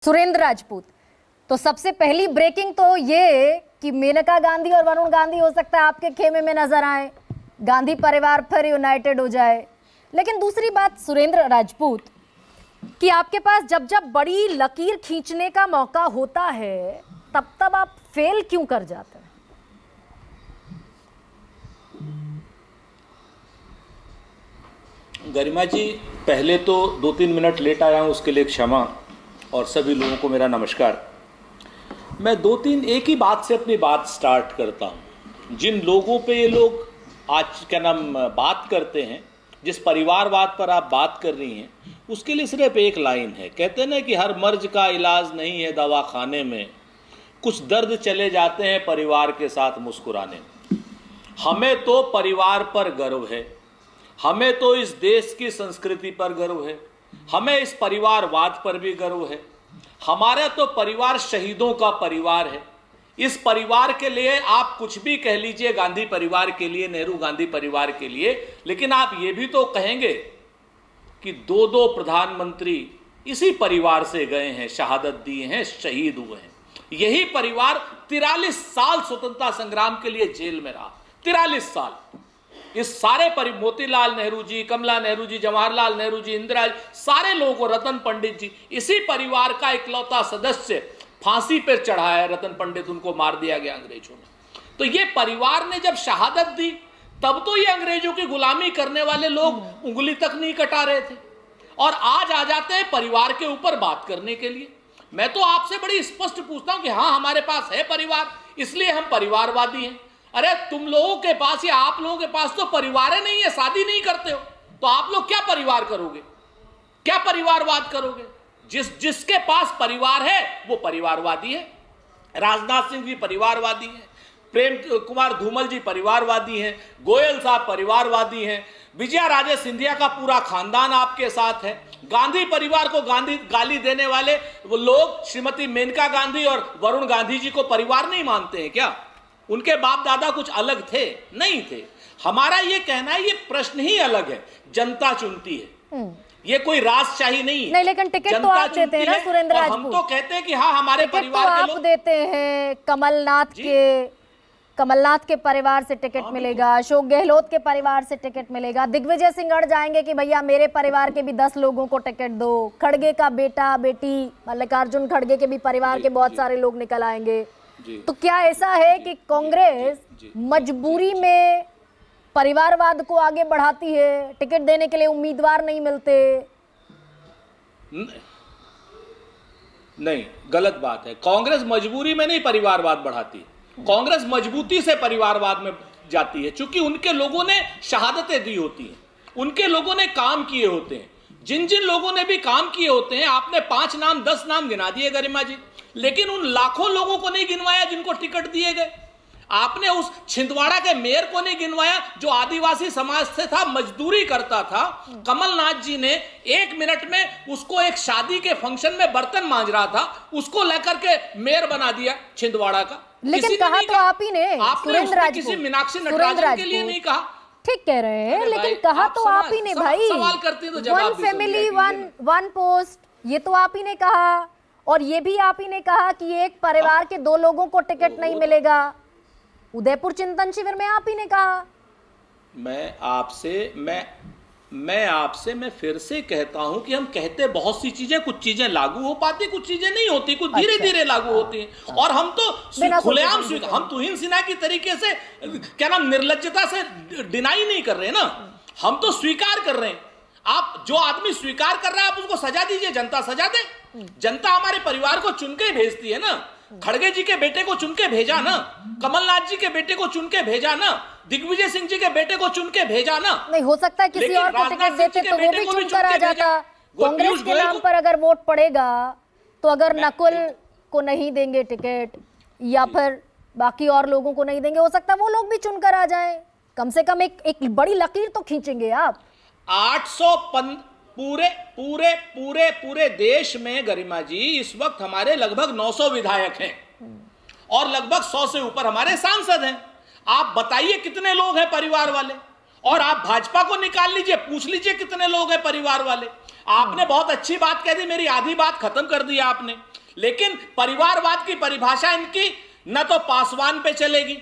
सुरेंद्र राजपूत। तो सबसे पहली ब्रेकिंग तो ये कि मेनका गांधी और वरुण गांधी हो सकता है आपके खेमे में नजर आए, गांधी परिवार फिर यूनाइटेड हो जाए। लेकिन दूसरी बात सुरेंद्र राजपूत कि आपके पास जब जब बड़ी लकीर खींचने का मौका होता है तब तब आप फेल क्यों कर जाते हैं? गरिमा जी, पहले तो 2-3 मिनट लेट आया हूँ, उसके लिए क्षमा, और सभी लोगों को मेरा नमस्कार। मैं एक ही बात से अपनी बात स्टार्ट करता हूँ। जिन लोगों पे ये लोग आज बात करते हैं, जिस परिवारवाद पर आप बात कर रही हैं, उसके लिए सिर्फ एक लाइन है। कहते हैं ना कि हर मर्ज का इलाज नहीं है दवाखाने में, कुछ दर्द चले जाते हैं परिवार के साथ मुस्कुराने में। हमें तो परिवार पर गर्व है, हमें तो इस देश की संस्कृति पर गर्व है, हमें इस परिवारवाद पर भी गर्व है। हमारा तो परिवार शहीदों का परिवार है। इस परिवार के लिए आप कुछ भी कह लीजिए, गांधी परिवार के लिए, नेहरू गांधी परिवार के लिए, लेकिन आप ये भी तो कहेंगे कि 2 प्रधानमंत्री इसी परिवार से गए हैं, शहादत दिए हैं, शहीद हुए हैं। यही परिवार 43 साल स्वतंत्रता संग्राम के लिए जेल में रहा। 43 साल। इस सारे मोतीलाल नेहरू जी, कमला नेहरू जी, जवाहरलाल नेहरू जी, इंदिरा जी, सारे लोगों को, रतन पंडित जी, इसी परिवार का इकलौता सदस्य फांसी पर चढ़ा है रतन पंडित, उनको मार दिया गया अंग्रेजों ने। तो ये परिवार ने जब शहादत दी तब तो ये अंग्रेजों की गुलामी करने वाले लोग उंगली तक नहीं कटा रहे थे, और आज आ जाते हैं परिवार के ऊपर बात करने के लिए। मैं तो आपसे बड़ी स्पष्ट पूछता हूं कि हाँ, हमारे पास है परिवार, इसलिए हम परिवारवादी हैं। अरे तुम लोगों के पास या आप लोगों के पास तो परिवार ही नहीं है, शादी नहीं करते हो, तो आप लोग क्या परिवार करोगे, क्या परिवारवाद करोगे? जिसके पास परिवार है वो परिवारवादी है। राजनाथ सिंह जी परिवारवादी हैं, प्रेम कुमार धूमल जी परिवारवादी हैं, गोयल साहब परिवारवादी हैं, विजया राजे सिंधिया का पूरा खानदान आपके साथ है। गांधी परिवार को गाली देने वाले वो लोग श्रीमती मेनका गांधी और वरुण गांधी जी को परिवार नहीं मानते हैं क्या? उनके बाप दादा कुछ अलग थे? नहीं थे। हमारा ये कहना है, ये प्रश्न ही अलग है। जनता चुनती है, ये कोई राजशाही नहीं, लेकिन टिकट तो आप देते हैं ना सुरेंद्र राजपूत। हम तो कहते हैं कि हाँ, हमारे परिवार तो आप देते हैं। कमलनाथ के परिवार से टिकट मिलेगा, अशोक गहलोत के परिवार से टिकट मिलेगा, दिग्विजय सिंह अड़ जाएंगे कि भैया मेरे परिवार के भी 10 लोगों को टिकट दो, खड़गे का बेटा बेटी मल्लिकार्जुन खड़गे के भी परिवार के बहुत सारे लोग निकल आएंगे। तो क्या ऐसा है कि कांग्रेस मजबूरी में परिवारवाद को आगे बढ़ाती है, टिकट देने के लिए उम्मीदवार नहीं मिलते? नहीं, गलत बात है। कांग्रेस मजबूरी में नहीं परिवारवाद बढ़ाती, कांग्रेस मजबूती से परिवारवाद में जाती है, क्योंकि उनके लोगों ने शहादतें दी होती हैं, उनके लोगों ने काम किए होते हैं। जिन जिन लोगों ने भी काम किए होते हैं, आपने 5 नाम 10 नाम गिना दिए गरिमा जी, लेकिन उन लाखों लोगों को नहीं गिनवाया जिनको टिकट दिए गए। आपने उस छिंदवाड़ा के मेयर को नहीं गिनवाया जो आदिवासी समाज से था, मजदूरी करता था। कमलनाथ जी ने 1 मिनट में उसको एक शादी के फंक्शन में बर्तन मांज रहा था, उसको लेकर के मेयर बना दिया छिंदवाड़ा का। लेकिन कहा तो आप ही ने, आपने किसी मीनाक्षी नटराजन के लिए नहीं कहा। ठीक कह रहे हैं, लेकिन कहा तो आप ही ने भाई। सवाल करते तो जवाब 1 फैमिली 1 पोस्ट, ये तो आप ही ने कहा। और ये भी आप ही ने कहा कि एक परिवार के 2 लोगों को टिकट नहीं मिलेगा। उदयपुर चिंतन शिविर में आप ही ने कहा। मैं फिर से कहता हूं कि हम कहते बहुत सी चीजें, कुछ चीजें लागू हो पाती, कुछ चीजें नहीं होती, कुछ धीरे धीरे लागू होती हैं। और हम तो खुलेआम हम तुहिन सिन्हा की तरीके से निर्लज्जता से डिनाई नहीं कर रहे ना, हम तो स्वीकार कर रहे हैं। आप जो आदमी स्वीकार कर रहा है, आप उसको सजा दीजिए, जनता सजा दे। जनता हमारे परिवार को चुन के भेजती है ना। खड़गे जी के बेटे को चुन के भेजा ना, कमलनाथ जी के बेटे को चुन के भेजा ना, दिग्विजय सिंह जी के बेटे को चुन के भेजा ना। नहीं हो सकता किसी और को टिकट देते तो वो भी चुनकर आ जाता। कांग्रेस के नाम पर अगर वोट पड़ेगा तो अगर नकुल को नहीं देंगे टिकट या फिर बाकी और लोगों को नहीं देंगे, हो सकता वो लोग भी चुनकर आ जाए। कम से कम एक बड़ी लकीर तो खींचेंगे आप। 800 पूरे देश में गरिमा जी इस वक्त हमारे लगभग 900 विधायक हैं और लगभग 100 से ऊपर हमारे सांसद हैं। आप बताइए कितने लोग हैं परिवार वाले? और आप भाजपा को निकाल लीजिए, पूछ लीजिए कितने लोग हैं परिवार वाले। आपने बहुत अच्छी बात कह दी, मेरी आधी बात खत्म कर दी आपने। लेकिन परिवारवाद की परिभाषा इनकी न तो पासवान पे चलेगी,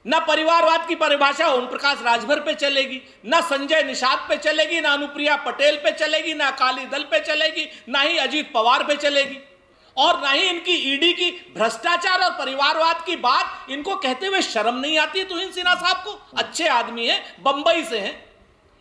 न परिवारवाद की परिभाषा ओम प्रकाश राजभर पे चलेगी, न संजय निषाद पे चलेगी, न अनुप्रिया पटेल पे चलेगी, न अकाली दल पे चलेगी, न ही अजीत पवार पे चलेगी, और ना ही इनकी ईडी की भ्रष्टाचार और परिवारवाद की बात इनको कहते हुए शर्म नहीं आती। तुहिन सिन्हा साहब को, अच्छे आदमी हैं, बंबई से हैं।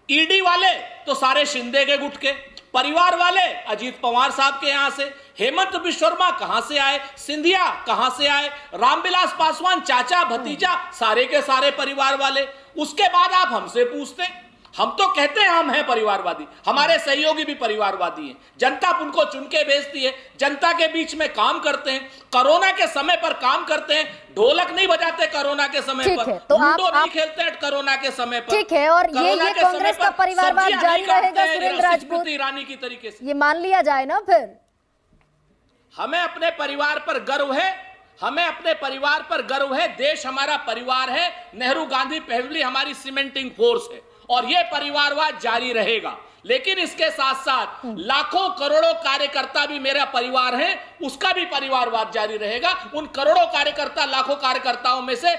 ईडी वाले तो सारे शिंदे के गुट के, परिवार वाले अजीत पवार साहब के यहां से, हेमंत विश्वकर्मा कहां से आए, सिंधिया कहां से आए, रामविलास पासवान चाचा भतीजा सारे के सारे परिवार वाले। उसके बाद आप हमसे पूछते हैं, हम तो कहते हैं हम हैं परिवारवादी, हमारे सहयोगी भी परिवारवादी हैं, जनता उनको चुन के भेजती है, जनता के बीच में काम करते हैं, कोरोना के समय पर काम करते हैं, ढोलक नहीं बजाते कोरोना के समय पर, लूडो नहीं खेलते हैं कोरोना के समय पर। ठीक है, और ये कांग्रेस का परिवारवाद जारी रहेगा सुरेंद्र राजपूत ईरानी की तरीके से, ये मान लिया जाए ना फिर? हमें अपने परिवार पर गर्व है, हमें अपने परिवार पर गर्व है। देश हमारा परिवार है, नेहरू गांधी फैमिली हमारी सीमेंटिंग फोर्स है, और यह परिवारवाद जारी रहेगा। लेकिन इसके साथ साथ लाखों करोड़ों कार्यकर्ता भी मेरा परिवार है, उसका भी परिवारवाद जारी रहेगा। उन करोड़ों कार्यकर्ता, लाखों कार्यकर्ताओं में से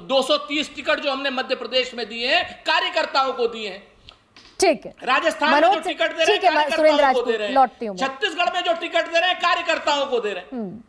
230 टिकट जो हमने मध्य प्रदेश में दिए हैं, कार्यकर्ताओं को दिए हैं। ठीक है, राजस्थान में जो टिकट दे रहे हैं, कार्यकर्ताओं को दे रहे हैं। छत्तीसगढ़ में जो टिकट दे रहे हैं, कार्यकर्ताओं को दे रहे हैं।